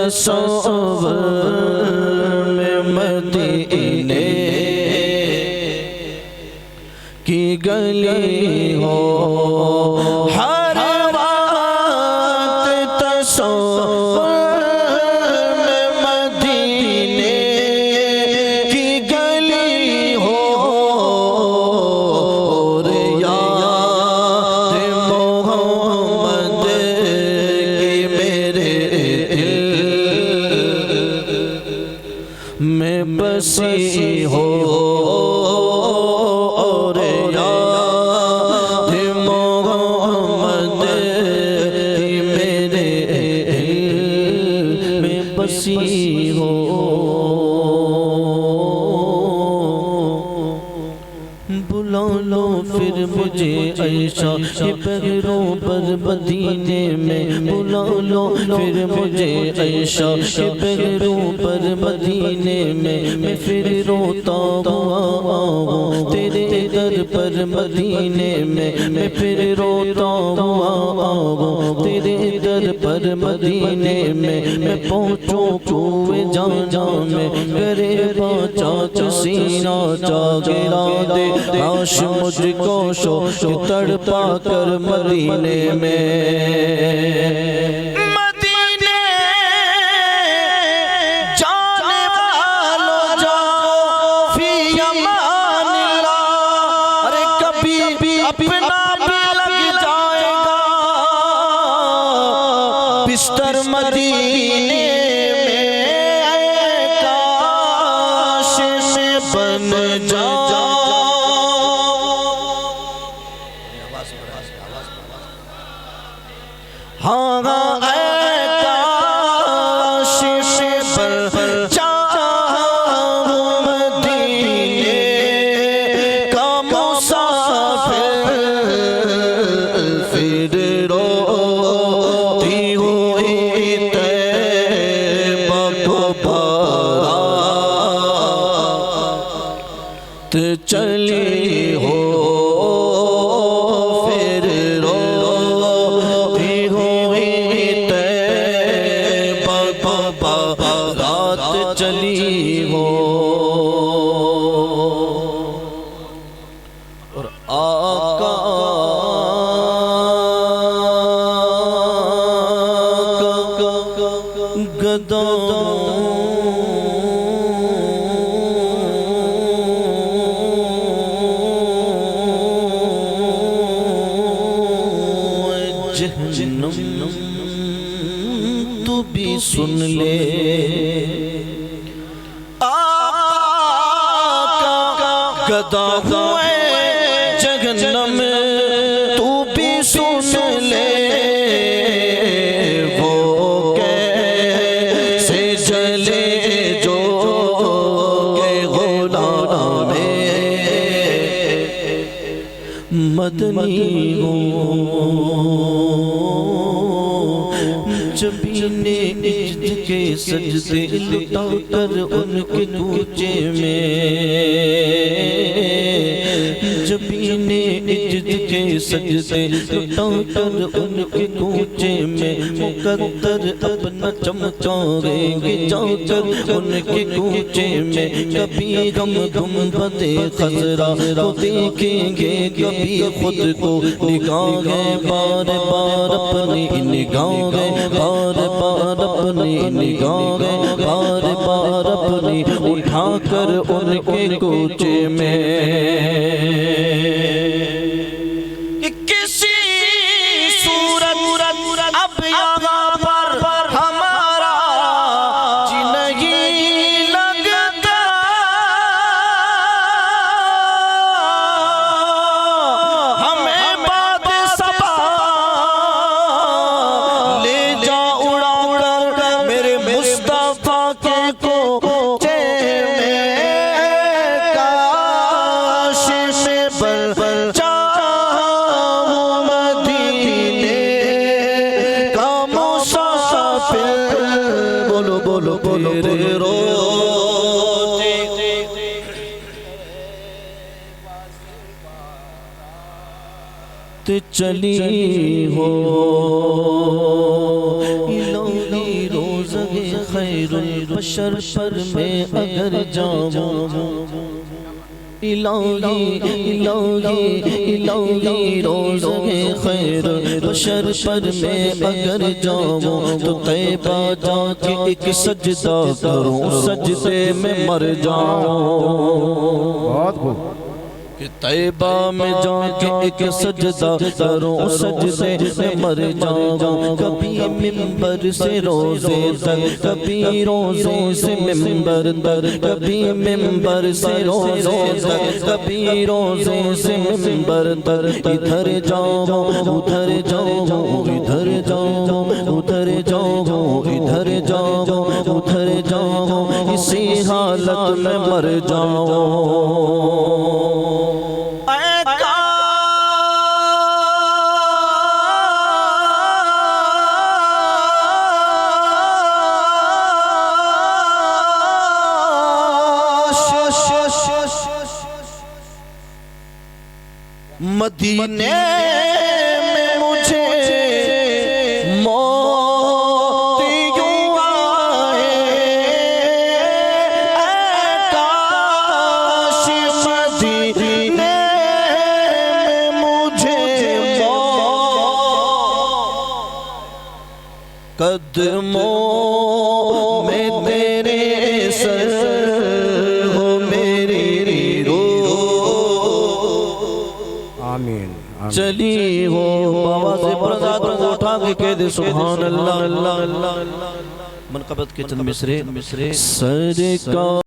تصور میں مدینے کی گلی ہو، ہر وقت تصور میں مدینے کی گلی ہو، اور یاد محمد کی میرے دل میں بسی ہو، ہو بلا لو پھر مجھے عائشہ کے پیروں پر مدینے میں، بلا لو پھر مجھے عائشہ کے پیروں پر مدینے میں پھر روتا ہوا آؤں تیرے در پر مدینے میں پھر روتا ہوا آؤں تیرے در پر مدینے میں پہنچوں کوئے جان میں، کرے باچا چسینہ چا گرا دے آش مجھ کو شوق تڑپا کر مدینے میں، مدینے جانے والو جاؤ فی امان اللہ، ارے کبھی اپنا بھی لگ جائے گا بستر مدینے میں، کاش میں بن جا ہاں اے کاش میں بن جاؤں مدینے کا مسافر، پھر روتی ہوئی طیبہ کو بارات چلی ہو، چلی ہو، اور آقا گدا جہنم تو بھی سن لے، گدا ہوئے جہنم تو بھی سن لے، وہ کیسے جلے جو کہ غلام مدنی ہو، جبین عجد کے سجدے لٹا کر ان کے کوچے میں، جبین عجد کے سجدے لٹا کر ان کے کوچے میں، مقدر اپنا چمچاریں گے جا کر ان کے کوچے میں، کبھی غم گنبدِ خضرا کو دیکھیں گے، کبھی خود کو نگاہیں بار بار اپنی نگاہیں بار بار اپنی نگاہیں بار بار اپنی اٹھا کر ان کے کوچے میں، کسی صورت اب یہاں پر ہمارا جی نہیں لگتا، ہمیں باد صبا لے جا اڑا کر میرے مصطفیٰ کے کوچے میں، کاش میں بل جاؤں مدینے کا مسافر، بولو بولو بولو بولو روتے چلی ہو، الہی روزہ خیر البشر پر میں اگر جاؤں الہی الہی الہی روزے خیر البشر پر میں اگر جاؤں تو طیبہ جا کے ایک سجدہ کروں سجدے میں مر جاؤں بہت خوب کہ طیبہ میں جا کے ایک سجدہ کروں سجدے میں مر جاؤں کبھی منبر سے روزے تک کبھی روزے سے منبر تک کبھی منبر سے روزے تک کبھی روزے سے منبر تک ادھر جاؤں ادھر جاؤں ادھر جاؤں ادھر جاؤں ادھر جاؤں ادھر جاؤں اسی حالت میں مر جاؤں مدینے میں مجھے موت یوں آئے کاش مدینے میں مجھے موت قدموں میں تیرے سر ہو میری روح آمین چلی ہو آواز پرداد کو اٹھا کے کہہ دے سبحان اللہ اللہ اللہ منقبت کے چند مصرے سرکار